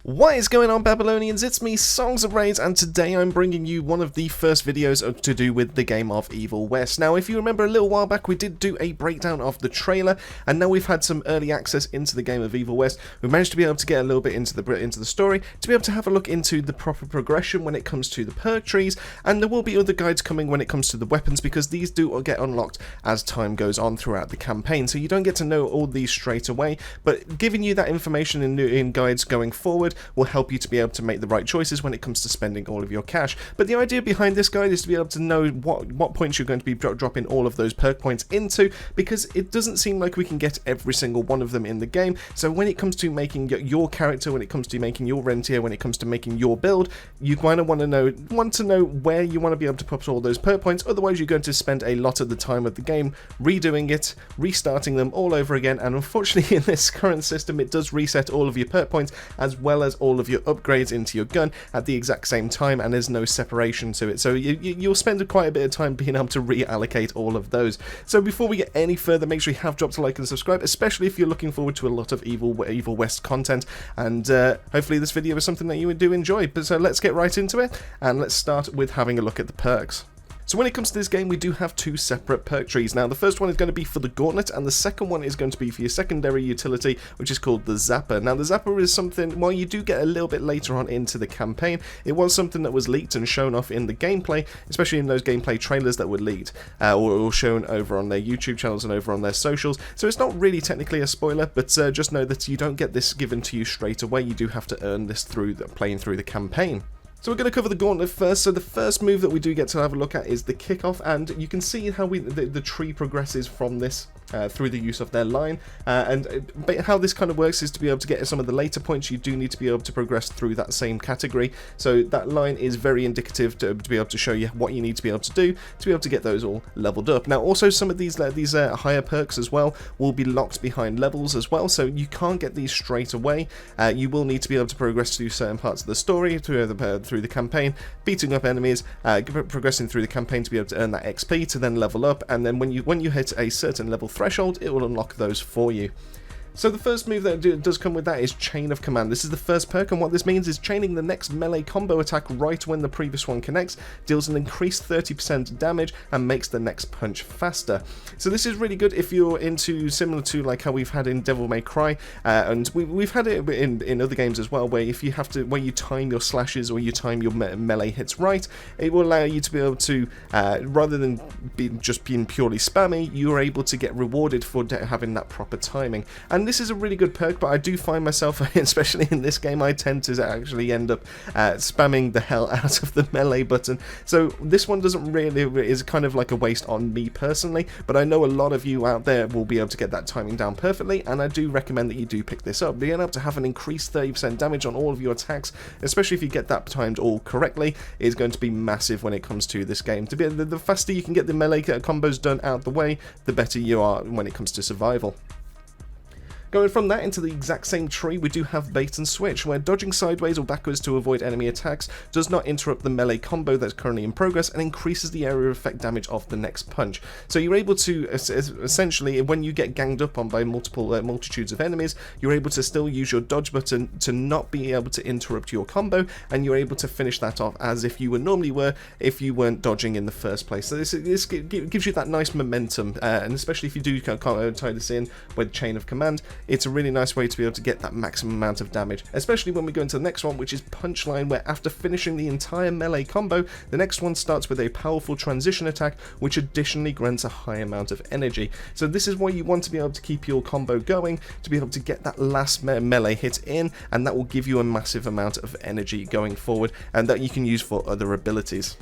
What is going on, Babylonians? It's me, Songs of Raids, and today I'm bringing you one of the first videos to do with the game of Evil West. Now, if you remember a little while back, we did do a breakdown of the trailer, and now we've had some early access into the game of Evil West. We've managed to be able to get a little bit into the story, to be able to have a look into the proper progression when it comes to the perk trees, and there will be other guides coming when it comes to the weapons, because these do get unlocked as time goes on throughout the campaign, so you don't get to know all these straight away, but giving you that information in guides going forward will help you to be able to make the right choices when it comes to spending all of your cash. But the idea behind this guide is to be able to know what points you're going to be dropping all of those perk points into, because it doesn't seem like we can get every single one of them in the game. So when it comes to making your character, when it comes to making your rentier, when it comes to making your build, you kind of want to know where you want to be able to put all those perk points. Otherwise, you're going to spend a lot of the time of the game redoing it, restarting them all over again, and unfortunately in this current system it does reset all of your perk points as well as all of your upgrades into your gun at the exact same time, and there's no separation to it, so you'll spend quite a bit of time being able to reallocate all of those. So before we get any further, make sure you have dropped a like and subscribe, especially if you're looking forward to a lot of Evil West content, and hopefully this video is something that you do enjoy. But so let's get right into it, and let's start with having a look at the perks. So when it comes to this game, we do have two separate perk trees. Now, the first one is going to be for the Gauntlet, and the second one is going to be for your secondary utility, which is called the Zapper. Now, the Zapper is something, while you do get a little bit later on into the campaign, it was something that was leaked and shown off in the gameplay, especially in those gameplay trailers that were leaked, or shown over on their YouTube channels and over on their socials. So it's not really technically a spoiler, but just know that you don't get this given to you straight away. You do have to earn this through playing through the campaign. So we're going to cover the Gauntlet first. So the first move that we do get to have a look at is the kickoff, and you can see how the tree progresses from this through the use of their line, and how this kind of works is to be able to get some of the later points, you do need to be able to progress through that same category. So that line is very indicative to be able to show you what you need to be able to do to be able to get those all leveled up. Now also some of these higher perks as well will be locked behind levels as well, so you can't get these straight away. You will need to be able to progress through certain parts of the story, through the campaign, beating up enemies, progressing through the campaign to be able to earn that XP to then level up, and then when you hit a certain level threshold, it will unlock those for you. So the first move that does come with that is Chain of Command. This is the first perk, and what this means is chaining the next melee combo attack right when the previous one connects, deals an increased 30% damage and makes the next punch faster. So this is really good if you're into, similar to like how we've had in Devil May Cry, and we've had it in other games as well, where if you have to, where you time your slashes or you time your melee hits right, it will allow you to be able to, rather than just being purely spammy, you're able to get rewarded for having that proper timing. And this is a really good perk, but I do find myself, especially in this game, I tend to actually end up spamming the hell out of the melee button. So this one doesn't really, is kind of like a waste on me personally, but I know a lot of you out there will be able to get that timing down perfectly, and I do recommend that you do pick this up. Being able to have an increased 30% damage on all of your attacks, especially if you get that timed all correctly, is going to be massive when it comes to this game. To be the faster you can get the melee combos done out the way, the better you are when it comes to survival. Going from that into the exact same tree, we do have Bait and Switch, where dodging sideways or backwards to avoid enemy attacks does not interrupt the melee combo that's currently in progress and increases the area of effect damage of the next punch. So you're able to, essentially, when you get ganged up on by multitudes of enemies, you're able to still use your dodge button to not be able to interrupt your combo, and you're able to finish that off as if you normally were if you weren't dodging in the first place. So this gives you that nice momentum, and especially if you do tie this in with Chain of Command, it's a really nice way to be able to get that maximum amount of damage, especially when we go into the next one, which is Punchline, where after finishing the entire melee combo, the next one starts with a powerful transition attack, which additionally grants a high amount of energy. So this is why you want to be able to keep your combo going, to be able to get that last melee hit in, and that will give you a massive amount of energy going forward, and that you can use for other abilities.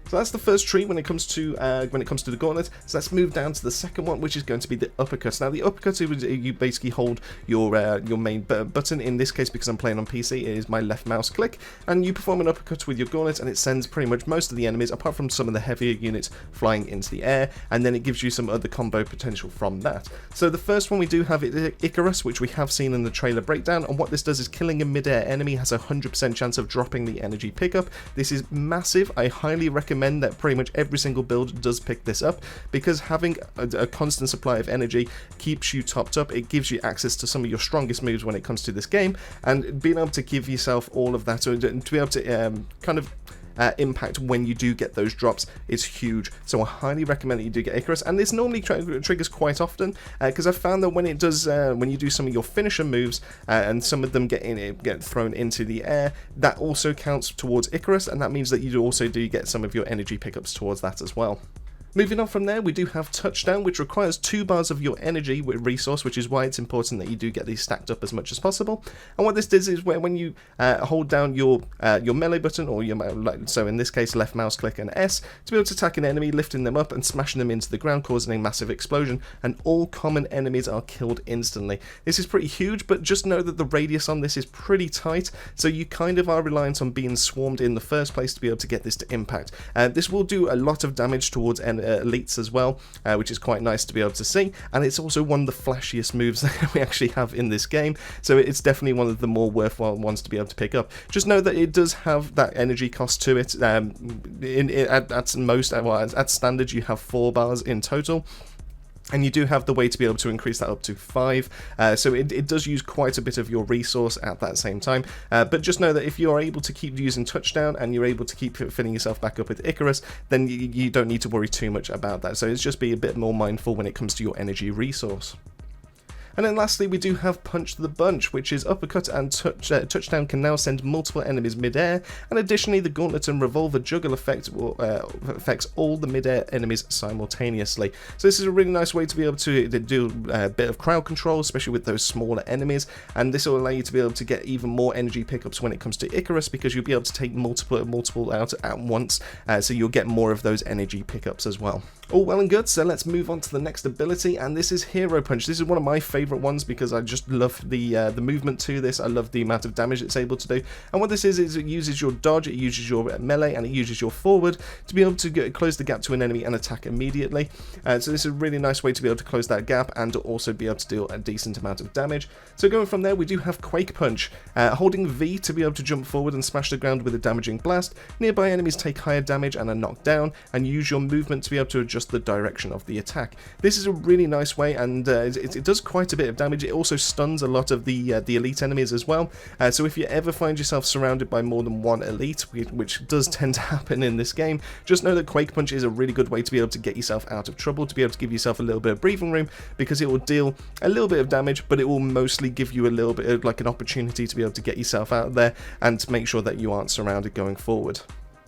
So that's the first tree when it comes to the Gauntlet. So let's move down to the second one, which is going to be the uppercut. Now the uppercut, you basically hold your main button. In this case, because I'm playing on PC, it is my left mouse click, and you perform an uppercut with your Gauntlet, and it sends pretty much most of the enemies, apart from some of the heavier units, flying into the air, and then it gives you some other combo potential from that. So the first one we do have is Icarus, which we have seen in the trailer breakdown, and what this does is killing a mid-air enemy has a 100% chance of dropping the energy pickup. This is massive. I highly recommend recommend that pretty much every single build does pick this up, because having a constant supply of energy keeps you topped up. It gives you access to some of your strongest moves when it comes to this game, and being able to give yourself all of that, to be able to kind of impact when you do get those drops is huge. So I highly recommend that you do get Icarus, and this normally triggers quite often, because I've found that when it does, when you do some of your finisher moves and some of them get thrown into the air, that also counts towards Icarus, and that means that you also do get some of your energy pickups towards that as well. Moving on from there, we do have Touchdown, which requires 2 bars of your energy resource, which is why it's important that you do get these stacked up as much as possible. And what this does is when you hold down your melee button, or so in this case left mouse click and S, to be able to attack an enemy, lifting them up and smashing them into the ground, causing a massive explosion, and all common enemies are killed instantly. This is pretty huge, but just know that the radius on this is pretty tight, so you kind of are reliant on being swarmed in the first place to be able to get this to impact. This will do a lot of damage towards elites as well, which is quite nice to be able to see, and it's also one of the flashiest moves that we actually have in this game, so it's definitely one of the more worthwhile ones to be able to pick up. Just know that it does have that energy cost to it. At standard you have 4 bars in total, and you do have the way to be able to increase that up to 5, so it does use quite a bit of your resource at that same time, but just know that if you're able to keep using Touchdown and you're able to keep filling yourself back up with Icarus, then you don't need to worry too much about that. So it's just be a bit more mindful when it comes to your energy resource. And then lastly, we do have Punch the Bunch, which is uppercut and touchdown can now send multiple enemies mid-air, and additionally the Gauntlet and Revolver Juggle effect affects all the mid-air enemies simultaneously. So this is a really nice way to be able to do a bit of crowd control, especially with those smaller enemies, and this will allow you to be able to get even more energy pickups when it comes to Icarus, because you'll be able to take multiple out at once, so you'll get more of those energy pickups as well. All well and good, so let's move on to the next ability, and this is Hero Punch. This is one of my favourite ones because I just love the movement to this. I love the amount of damage it's able to do, and what this is it uses your dodge, it uses your melee, and it uses your forward to be able to close the gap to an enemy and attack immediately. So this is a really nice way to be able to close that gap and to also be able to deal a decent amount of damage. So going from there, we do have Quake Punch, holding V to be able to jump forward and smash the ground with a damaging blast. Nearby enemies take higher damage and are knocked down, and use your movement to be able to adjust the direction of the attack. This is a really nice way, and it does quite a bit of damage. It also stuns a lot of the elite enemies as well, so if you ever find yourself surrounded by more than one elite, which does tend to happen in this game, just know that Quake Punch is a really good way to be able to get yourself out of trouble, to be able to give yourself a little bit of breathing room, because it will deal a little bit of damage, but it will mostly give you a little bit of like an opportunity to be able to get yourself out there and to make sure that you aren't surrounded going forward.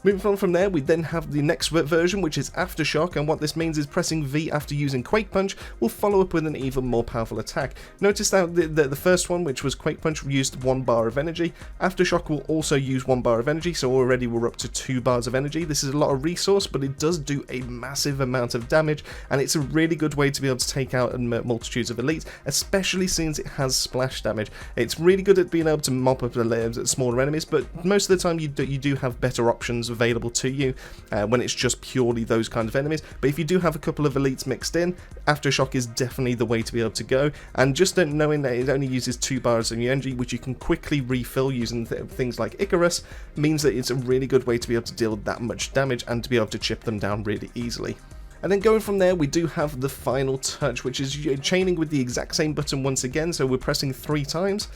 Moving on from there, we then have the next version, which is Aftershock, and what this means is pressing V after using Quake Punch will follow up with an even more powerful attack. Notice that the first one, which was Quake Punch, used 1 bar of energy. Aftershock will also use 1 bar of energy, so already we're up to 2 bars of energy. This is a lot of resource, but it does do a massive amount of damage, and it's a really good way to be able to take out multitudes of elites, especially since it has splash damage. It's really good at being able to mop up the smaller enemies, but most of the time you do have better options available to you when it's just purely those kind of enemies. But if you do have a couple of elites mixed in, Aftershock is definitely the way to be able to go, and just knowing that it only uses 2 bars of your energy, which you can quickly refill using things like Icarus, means that it's a really good way to be able to deal that much damage and to be able to chip them down really easily. And then going from there, we do have the final touch, which is chaining with the exact same button once again, so we're pressing 3 times,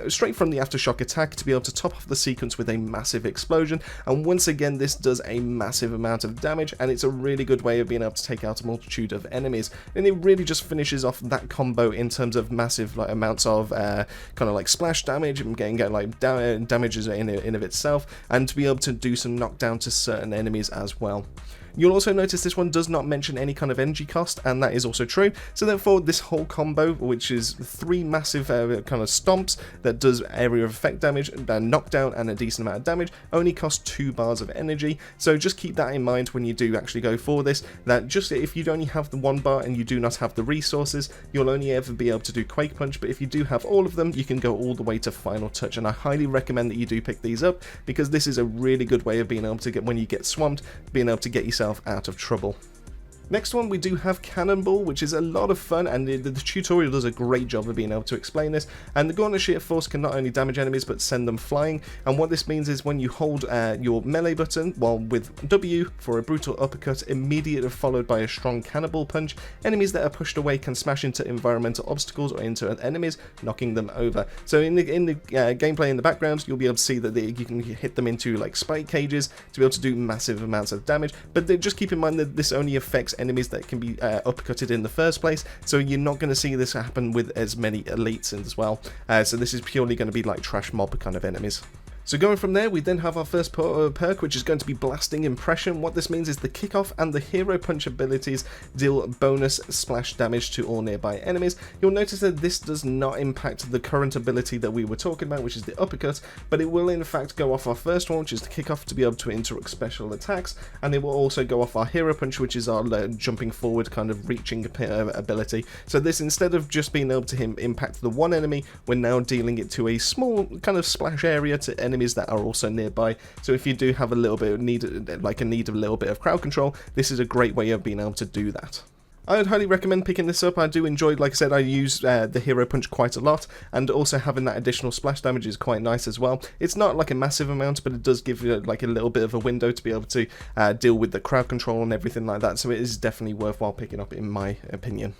straight from the Aftershock attack to be able to top off the sequence with a massive explosion, and once again this does a massive amount of damage, and it's a really good way of being able to take out a multitude of enemies, and it really just finishes off that combo in terms of massive amounts of kind of like splash damage, and getting like damages in of itself, and to be able to do some knockdown to certain enemies as well. You'll also notice this one does not mention any kind of energy cost, and that is also true. So therefore, this whole combo, which is 3 massive kind of stomps that does area of effect damage, knockdown, and a decent amount of damage, only costs 2 bars of energy. So just keep that in mind when you do actually go for this, that just if you only have the 1 bar and you do not have the resources, you'll only ever be able to do Quake Punch, but if you do have all of them, you can go all the way to Final Touch, and I highly recommend that you do pick these up, because this is a really good way of being able to get, when you get swamped, being able to get yourself out of trouble. Next one, we do have Cannonball, which is a lot of fun, and the tutorial does a great job of being able to explain this. And the Gauntlet Sheer Force can not only damage enemies, but send them flying. And what this means is when you hold your melee button, while with W for a brutal uppercut, immediately followed by a strong Cannonball punch, enemies that are pushed away can smash into environmental obstacles or into enemies, knocking them over. So in the gameplay in the background, you'll be able to see that you can hit them into like spike cages to be able to do massive amounts of damage. But just keep in mind that this only affects enemies that can be uppercutted in the first place, so you're not going to see this happen with as many elites as well. So this is purely going to be like trash mob kind of enemies. So going from there, we then have our first perk, which is going to be Blasting Impression. What this means is the kickoff and the hero punch abilities deal bonus splash damage to all nearby enemies. You'll notice that this does not impact the current ability that we were talking about, which is the uppercut, but it will in fact go off our first one, which is the kickoff, to be able to interrupt special attacks, and it will also go off our hero punch, which is our jumping forward kind of reaching ability. So this, instead of just being able to impact the one enemy, we're now dealing it to a small kind of splash area to enemies that are also nearby. So if you do have a little bit of need of a little bit of crowd control, this is a great way of being able to do that. I would highly recommend picking this up. I do enjoy, like I said, I use the hero punch quite a lot, and also having that additional splash damage is quite nice as well. It's not like a massive amount, but it does give you like a little bit of a window to be able to deal with the crowd control and everything like that, so it is definitely worthwhile picking up in my opinion.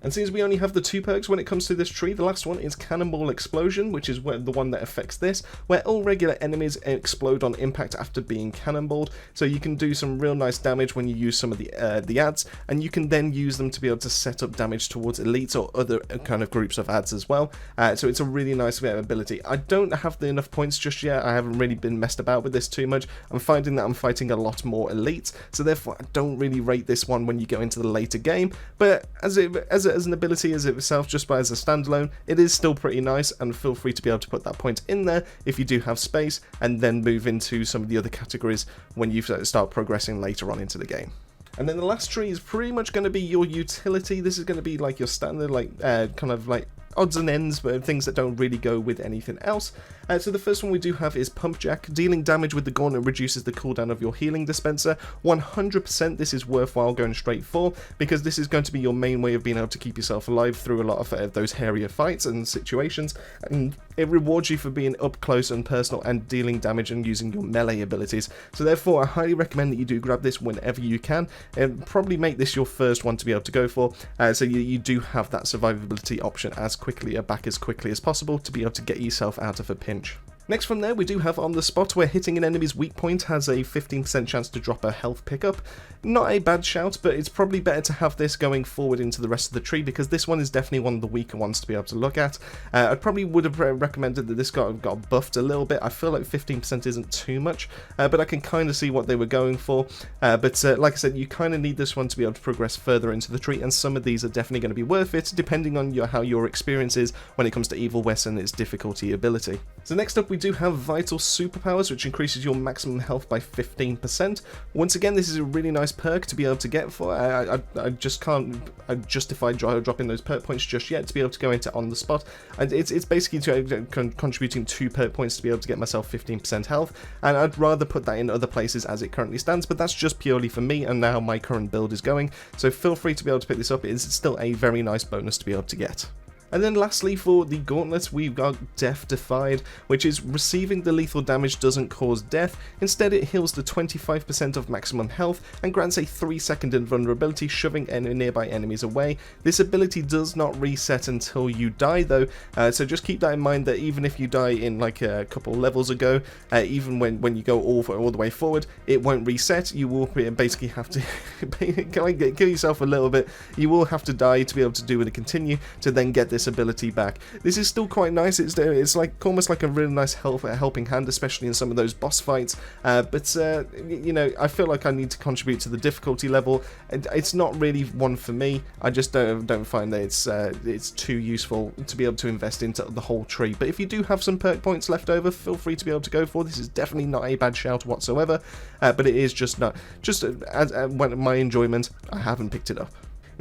And since we only have the 2 perks when it comes to this tree, the last one is Cannonball Explosion, which is the one that affects this, where all regular enemies explode on impact after being cannonballed. So you can do some real nice damage when you use some of the ads, and you can then use them to be able to set up damage towards elites or other kind of groups of ads as well. So it's a really nice ability. I don't have enough points just yet. I haven't really been messed about with this too much. I'm finding that I'm fighting a lot more elites, so therefore I don't really rate this one when you go into the later game. But as an ability as itself, just as a standalone, it is still pretty nice, and feel free to be able to put that point in there if you do have space, and then move into some of the other categories when you start progressing later on into the game. And then the last tree is pretty much going to be your utility. This is going to be like your standard, like kind of like odds and ends, but things that don't really go with anything else. So the first one we do have is Pump Jack. Dealing damage with the Gauntlet reduces the cooldown of your healing dispenser. 100% this is worthwhile going straight for, because this is going to be your main way of being able to keep yourself alive through a lot of those hairier fights and situations, and it rewards you for being up close and personal and dealing damage and using your melee abilities. So therefore I highly recommend that you do grab this whenever you can, and probably make this your first one to be able to go for, so you do have that survivability option as quickly as possible to be able to get yourself out of a pinch. Next from there, we do have On the Spot, where hitting an enemy's weak point has a 15% chance to drop a health pickup. Not a bad shout, but it's probably better to have this going forward into the rest of the tree, because this one is definitely one of the weaker ones to be able to look at. I probably would have recommended that this got buffed a little bit. I feel like 15% isn't too much, but I can kind of see what they were going for. But like I said, you kind of need this one to be able to progress further into the tree, and some of these are definitely going to be worth it, depending on how your experience is when it comes to Evil West and its difficulty ability. So next up, we do have Vital Superpowers, which increases your maximum health by 15%. Once again, this is a really nice perk to be able to get for. I just can't justify dropping those perk points just yet to be able to go into On the Spot. And it's basically contributing 2 perk points to be able to get myself 15% health, and I'd rather put that in other places as it currently stands, but that's just purely for me and how my current build is going. So feel free to be able to pick this up. It's still a very nice bonus to be able to get. And then lastly, for the Gauntlet, we've got Death Defied, which is receiving the lethal damage doesn't cause death. Instead, it heals to 25% of maximum health and grants a 3-second invulnerability, shoving nearby enemies away. This ability does not reset until you die though, so just keep that in mind, that even if you die in like a couple levels ago, even when you go all the way forward, it won't reset. You will basically have to kill yourself a little bit. You will have to die to be able to do it and continue to then get this ability back. This is still quite nice. It's like almost like a really nice helping hand, especially in some of those boss fights. But you know, I feel like I need to contribute to the difficulty level. It's not really one for me. I just don't find that it's too useful to be able to invest into the whole tree. But if you do have some perk points left over, feel free to be able to go for this. Is definitely not a bad shout whatsoever. But it is just not as my enjoyment. I haven't picked it up.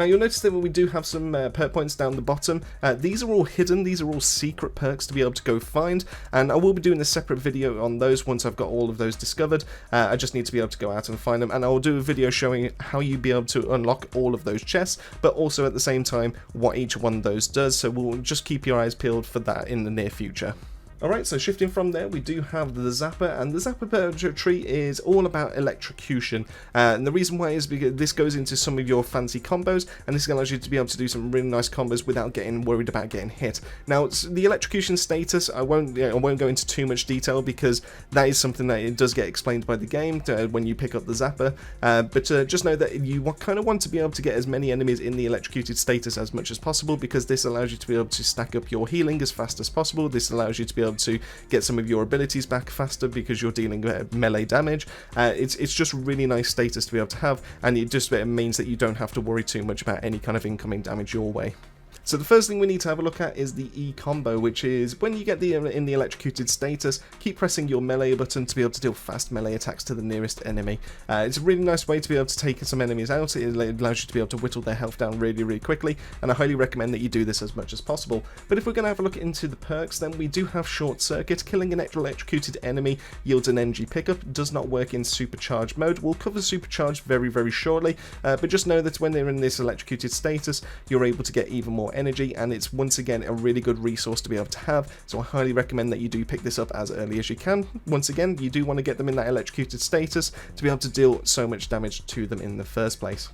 Now you'll notice that we do have some perk points down the bottom. These are all hidden, these are all secret perks to be able to go find, and I will be doing a separate video on those once I've got all of those discovered. I just need to be able to go out and find them, and I will do a video showing how you be able to unlock all of those chests, but also at the same time what each one of those does, so we'll just keep your eyes peeled for that in the near future. Alright, so shifting from there, we do have the Zapper, and the Zapper tree is all about electrocution, and the reason why is because this goes into some of your fancy combos, and this allows you to be able to do some really nice combos without getting worried about getting hit. Now, the electrocution status, I won't go into too much detail because that is something that it does get explained by the game when you pick up the Zapper, but just know that you kind of want to be able to get as many enemies in the electrocuted status as much as possible, because this allows you to be able to stack up your healing as fast as possible. This allows you to be able to get some of your abilities back faster because you're dealing melee damage. It's just really nice status to be able to have, and it just means that you don't have to worry too much about any kind of incoming damage your way. So the first thing we need to have a look at is the E combo, which is when you get in the electrocuted status, keep pressing your melee button to be able to deal fast melee attacks to the nearest enemy. It's a really nice way to be able to take some enemies out. It allows you to be able to whittle their health down really quickly, and I highly recommend that you do this as much as possible. But if we're going to have a look into the perks, then we do have Short Circuit. Killing an electrocuted enemy yields an energy pickup. Does not work in supercharged mode. We'll cover supercharged very shortly, but just know that when they're in this electrocuted status, you're able to get even more energy, and it's once again a really good resource to be able to have, so I highly recommend that you do pick this up as early as you can. Once again, you do want to get them in that electrocuted status to be able to deal so much damage to them in the first place.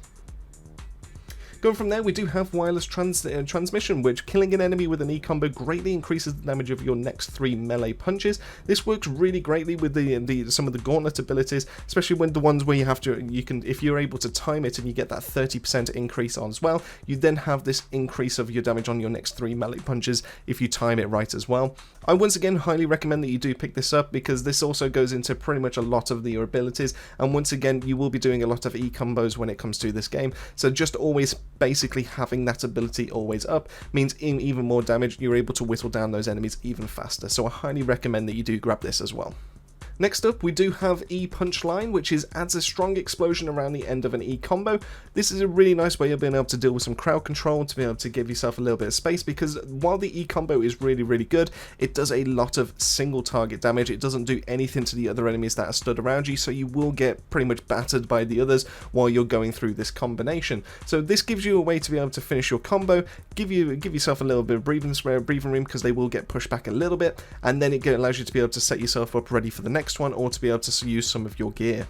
Going from there, we do have wireless transmission, which killing an enemy with an E combo greatly increases the damage of your next 3 melee punches. This works really greatly with some of the Gauntlet abilities, especially when the ones where if you're able to time it and you get that 30% increase on as well, you then have this increase of your damage on your next 3 melee punches if you time it right as well. I once again highly recommend that you do pick this up, because this also goes into pretty much a lot of your abilities, and once again you will be doing a lot of E combos when it comes to this game, so just always basically having that ability always up means in even more damage, you're able to whittle down those enemies even faster, so I highly recommend that you do grab this as well. Next up, we do have E Punchline, which adds a strong explosion around the end of an E combo. This is a really nice way of being able to deal with some crowd control, to be able to give yourself a little bit of space, because while the E combo is really good, it does a lot of single target damage. It doesn't do anything to the other enemies that are stood around you, so you will get pretty much battered by the others while you're going through this combination. So this gives you a way to be able to finish your combo, give yourself a little bit of breathing room, because they will get pushed back a little bit, and then it allows you to be able to set yourself up ready for the next one, or to be able to use some of your gear.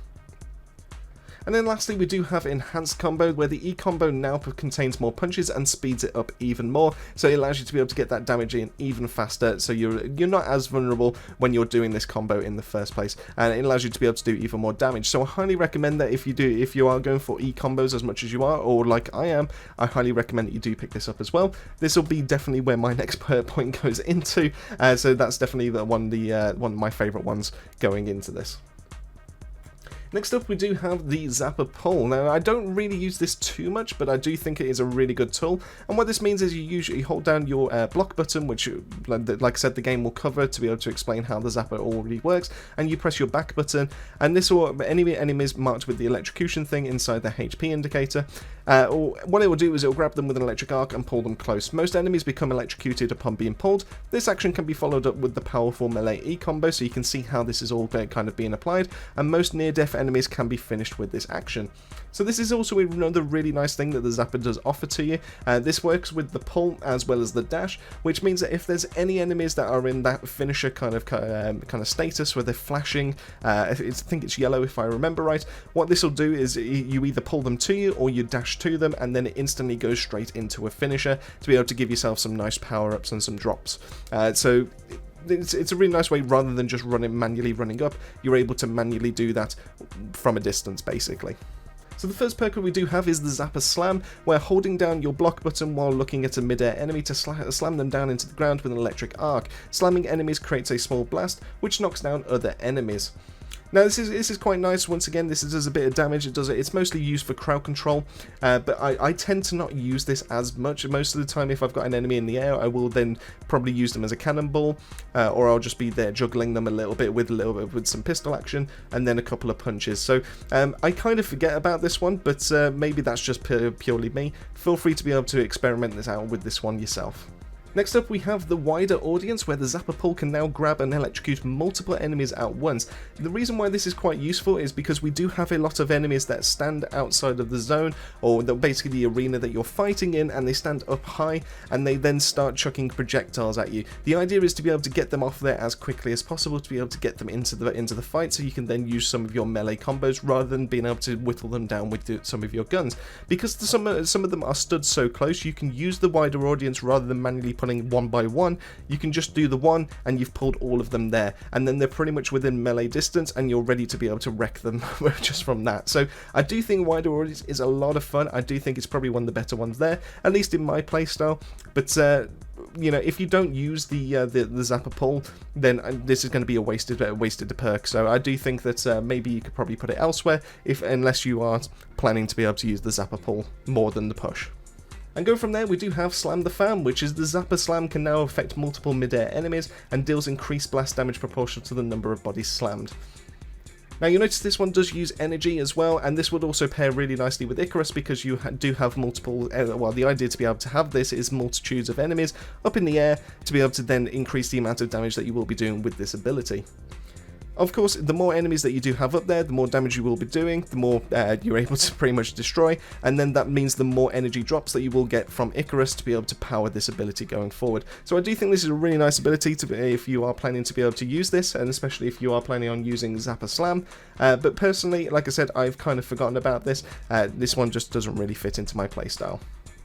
And then lastly, we do have Enhanced Combo, where the E combo now contains more punches and speeds it up even more, so it allows you to be able to get that damage in even faster, so you're not as vulnerable when you're doing this combo in the first place, and it allows you to be able to do even more damage. So I highly recommend that if you are going for E combos as much as you are, or like I am, I highly recommend that you do pick this up as well. This will be definitely where my next perk point goes into, so that's definitely one of my favourite ones going into this. Next up, we do have the Zapper pull. Now, I don't really use this too much, but I do think it is a really good tool. And what this means is you usually hold down your block button, which, like I said, the game will cover to be able to explain how the Zapper already works. And you press your back button, and this will any enemies marked with the electrocution thing inside the HP indicator. Or what it will do is it will grab them with an electric arc and pull them close. Most enemies become electrocuted upon being pulled. This action can be followed up with the powerful melee E combo, so you can see how this is all kind of being applied. And most near-death enemies can be finished with this action. So this is also another really nice thing that the Zapper does offer to you. This works with the pull as well as the dash, which means that if there's any enemies that are in that finisher kind of status where they're flashing, I think it's yellow if I remember right, what this will do is you either pull them to you or you dash to them, and then it instantly goes straight into a finisher to be able to give yourself some nice power-ups and some drops. So it's a really nice way, rather than just manually running up, you're able to manually do that from a distance, basically. So the first perk we do have is the Zapper Slam, where holding down your block button while looking at a mid-air enemy to slam them down into the ground with an electric arc. Slamming enemies creates a small blast, which knocks down other enemies. Now this is quite nice. Once again, this does a bit of damage. It's mostly used for crowd control, but I tend to not use this as much. Most of the time, if I've got an enemy in the air, I will then probably use them as a cannonball, or I'll just be there juggling them a little bit with some pistol action, and then a couple of punches. So I kind of forget about this one, but maybe that's just purely me. Feel free to be able to experiment this out with this one yourself. Next up, we have the wider audience, where the Zapper pull can now grab and electrocute multiple enemies at once. The reason why this is quite useful is because we do have a lot of enemies that stand outside of the zone, or basically the arena that you're fighting in, and they stand up high, and they then start chucking projectiles at you. The idea is to be able to get them off there as quickly as possible, to be able to get them into the fight, so you can then use some of your melee combos, rather than being able to whittle them down with some of your guns. Because some of them are stood so close, you can use the wider audience rather than manually pulling one by one. You can just do the one and you've pulled all of them there, and then they're pretty much within melee distance and you're ready to be able to wreck them just from that. So I do think wider audience is a lot of fun. I do think it's probably one of the better ones there, at least in my playstyle. But you know, if you don't use the Zapper pull, then this is going to be a wasted perk. So I do think that maybe you could probably put it elsewhere, unless you are planning to be able to use the Zapper pull more than the push. And go from there, we do have Slam the Fan, which is the Zapper Slam can now affect multiple mid-air enemies and deals increased blast damage proportional to the number of bodies slammed. Now you notice this one does use energy as well, and this would also pair really nicely with Icarus, because you do have multiple, well, the idea to be able to have this is multitudes of enemies up in the air to be able to then increase the amount of damage that you will be doing with this ability. Of course, the more enemies that you do have up there, the more damage you will be doing, the more you're able to pretty much destroy, and then that means the more energy drops that you will get from Icarus to be able to power this ability going forward. So I do think this is a really nice ability if you are planning to be able to use this, and especially if you are planning on using Zapper Slam. But personally, like I said, I've kind of forgotten about this. This one just doesn't really fit into my playstyle.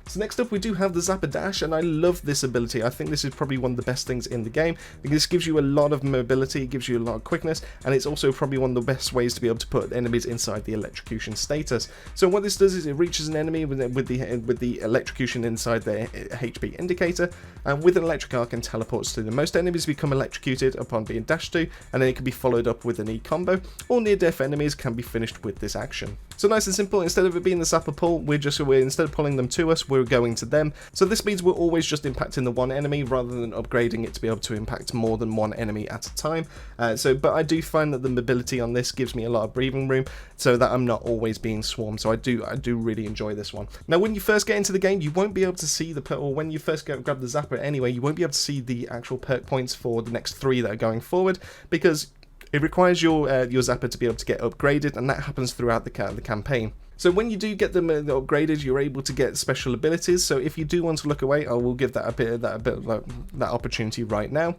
So next up we do have the Zapper Dash, and I love this ability. I think this is probably one of the best things in the game, because this gives you a lot of mobility, it gives you a lot of quickness, and it's also probably one of the best ways to be able to put enemies inside the electrocution status. So what this does is it reaches an enemy with the electrocution inside their HP indicator, and with an electric arc and teleports to them. Most enemies become electrocuted upon being dashed to, and then it can be followed up with an E combo. All near-death enemies can be finished with this action. So nice and simple, instead of it being the Zapper pull, instead of pulling them to us, we're going to them. So this means we're always just impacting the one enemy rather than upgrading it to be able to impact more than one enemy at a time. But I do find that the mobility on this gives me a lot of breathing room, so that I'm not always being swarmed. So I do really enjoy this one. Now when you first get into the game, you won't be able to see the perk, or when you first grab the Zapper anyway, you won't be able to see the actual perk points for the next 3 that are going forward, because it requires your Zapper to be able to get upgraded, and that happens throughout the campaign. So when you do get them upgraded, you're able to get special abilities. So if you do want to look away, I will give that a bit of that opportunity right now.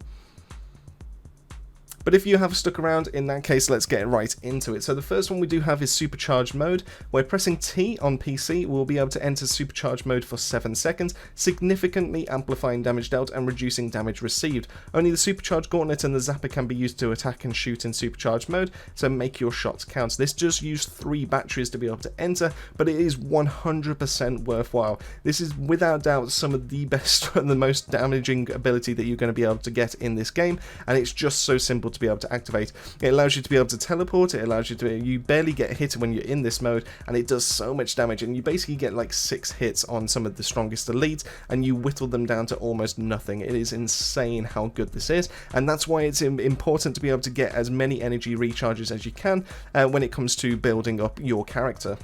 But if you have stuck around, in that case, let's get right into it. So the first one we do have is Supercharged Mode, where pressing T on PC will be able to enter Supercharged Mode for 7 seconds, significantly amplifying damage dealt and reducing damage received. Only the Supercharged Gauntlet and the Zapper can be used to attack and shoot in Supercharged Mode, so make your shots count. This does use 3 batteries to be able to enter, but it is 100% worthwhile. This is without doubt some of the best and the most damaging ability that you're going to be able to get in this game, and it's just so simple to be able to activate. It allows you to be able to teleport, it allows you barely get hit when you're in this mode, and it does so much damage, and you basically get like 6 hits on some of the strongest elites, and you whittle them down to almost nothing. It is insane how good this is, and that's why it's important to be able to get as many energy recharges as you can when it comes to building up your character.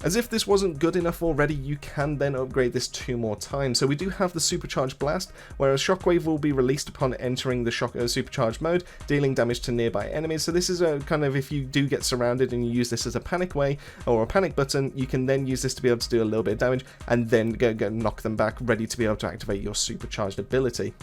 As if this wasn't good enough already, you can then upgrade this 2 more times. So we do have the Supercharged Blast, where a shockwave will be released upon entering the Supercharged mode, dealing damage to nearby enemies. So this is a kind of, if you do get surrounded and you use this as a panic way, or a panic button, you can then use this to be able to do a little bit of damage, and then go knock them back, ready to be able to activate your Supercharged ability.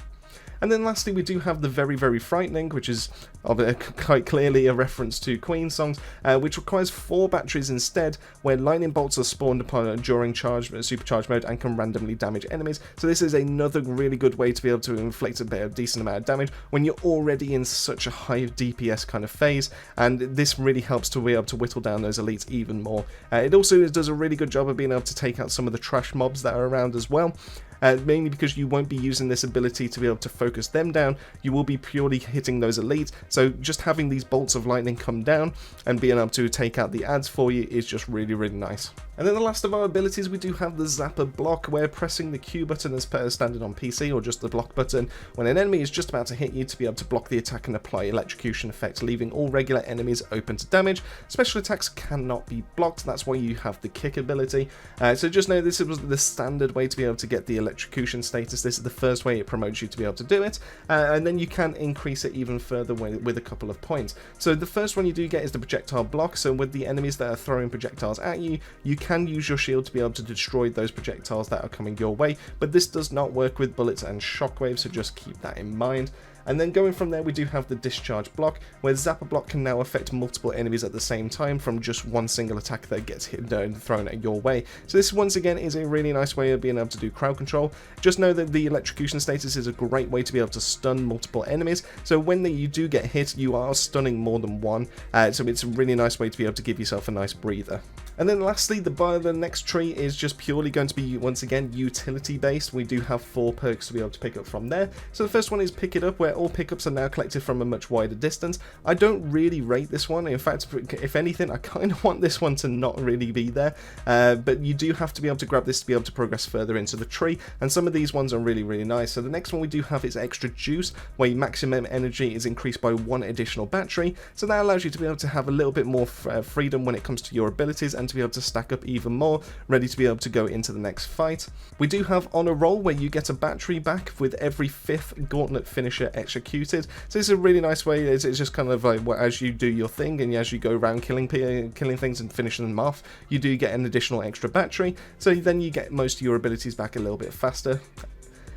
And then lastly, we do have the Very Very Frightening, which is quite clearly a reference to Queen songs, which requires 4 batteries instead, where lightning bolts are spawned upon during supercharged mode and can randomly damage enemies. So this is another really good way to be able to inflict a decent amount of damage when you're already in such a high DPS kind of phase, and this really helps to be able to whittle down those elites even more. It also does a really good job of being able to take out some of the trash mobs that are around as well. mainly because you won't be using this ability to be able to focus them down. You will be purely hitting those elites, so just having these bolts of lightning come down and being able to take out the ads for you is just really, really nice. And then the last of our abilities, we do have the Zapper block, where pressing the Q button as per standard on PC, or just the block button, when an enemy is just about to hit you, to be able to block the attack and apply electrocution effects, leaving all regular enemies open to damage. Special attacks cannot be blocked, that's why you have the kick ability. So just know this was the standard way to be able to get the electrocution status. This is the first way it promotes you to be able to do it, and then you can increase it even further with a couple of points. So the first one you do get is the projectile block, so with the enemies that are throwing projectiles at you, you can use your shield to be able to destroy those projectiles that are coming your way, but this does not work with bullets and shockwaves, so just keep that in mind. And then going from there, we do have the discharge block, where Zapper block can now affect multiple enemies at the same time from just one single attack that gets hit and thrown at your way. So this once again is a really nice way of being able to do crowd control. Just know that the electrocution status is a great way to be able to stun multiple enemies, so when you do get hit, you are stunning more than one, so it's a really nice way to be able to give yourself a nice breather. And then lastly, the next tree is just purely going to be, once again, utility based. We do have 4 perks to be able to pick up from there. So the first one is Pick It Up, where all pickups are now collected from a much wider distance. I don't really rate this one. In fact, if anything, I kind of want this one to not really be there. But you do have to be able to grab this to be able to progress further into the tree. And some of these ones are really, really nice. So the next one we do have is Extra Juice, where your maximum energy is increased by 1 additional battery. So that allows you to be able to have a little bit more freedom when it comes to your abilities, and to be able to stack up even more, ready to be able to go into the next fight. We do have On a Roll, where you get a battery back with every 5th Gauntlet finisher executed. So this is a really nice way. It's just kind of like, as you do your thing and as you go around killing things and finishing them off, you do get an additional extra battery, so then you get most of your abilities back a little bit faster.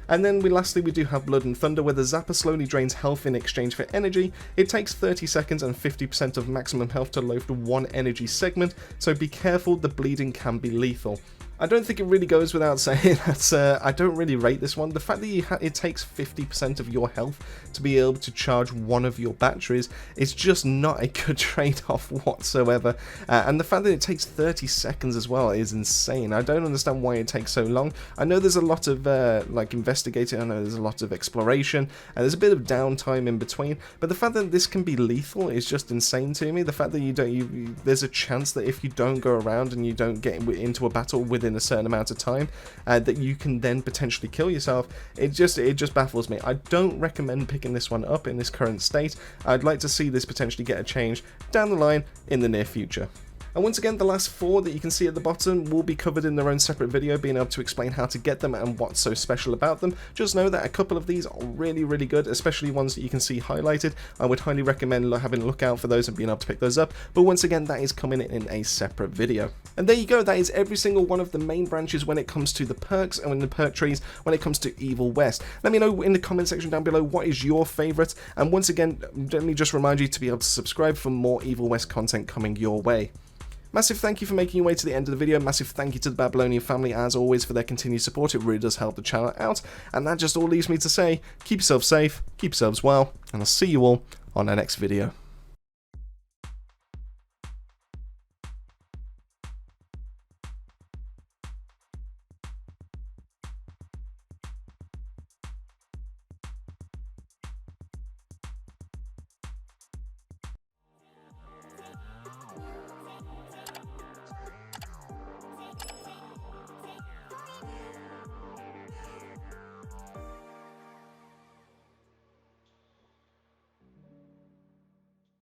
And then lastly we do have Blood and Thunder, where the Zapper slowly drains health in exchange for energy. It takes 30 seconds and 50% of maximum health to load 1 energy segment, so be careful, the bleeding can be lethal. I don't think it really goes without saying that I don't really rate this one. The fact that it takes 50% of your health to be able to charge one of your batteries is just not a good trade-off whatsoever. And the fact that it takes 30 seconds as well is insane. I don't understand why it takes so long. I know there's a lot of like investigating, I know there's a lot of exploration, and there's a bit of downtime in between, but the fact that this can be lethal is just insane to me. The fact that there's a chance that if you don't go around and you don't get into a battle within a certain amount of time, that you can then potentially kill yourself. It just baffles me. I don't recommend picking this one up in this current state. I'd like to see this potentially get a change down the line in the near future. And once again, the last 4 that you can see at the bottom will be covered in their own separate video, being able to explain how to get them and what's so special about them. Just know that a couple of these are really, really good, especially ones that you can see highlighted. I would highly recommend having a look out for those and being able to pick those up. But once again, that is coming in a separate video. And there you go, that is every single one of the main branches when it comes to the perks and the perk trees when it comes to Evil West. Let me know in the comment section down below what is your favourite. And once again, let me just remind you to be able to subscribe for more Evil West content coming your way. Massive thank you for making your way to the end of the video. Massive thank you to the Babylonian family, as always, for their continued support. It really does help the channel out. And that just all leaves me to say, keep yourselves safe, keep yourselves well, and I'll see you all on our next video.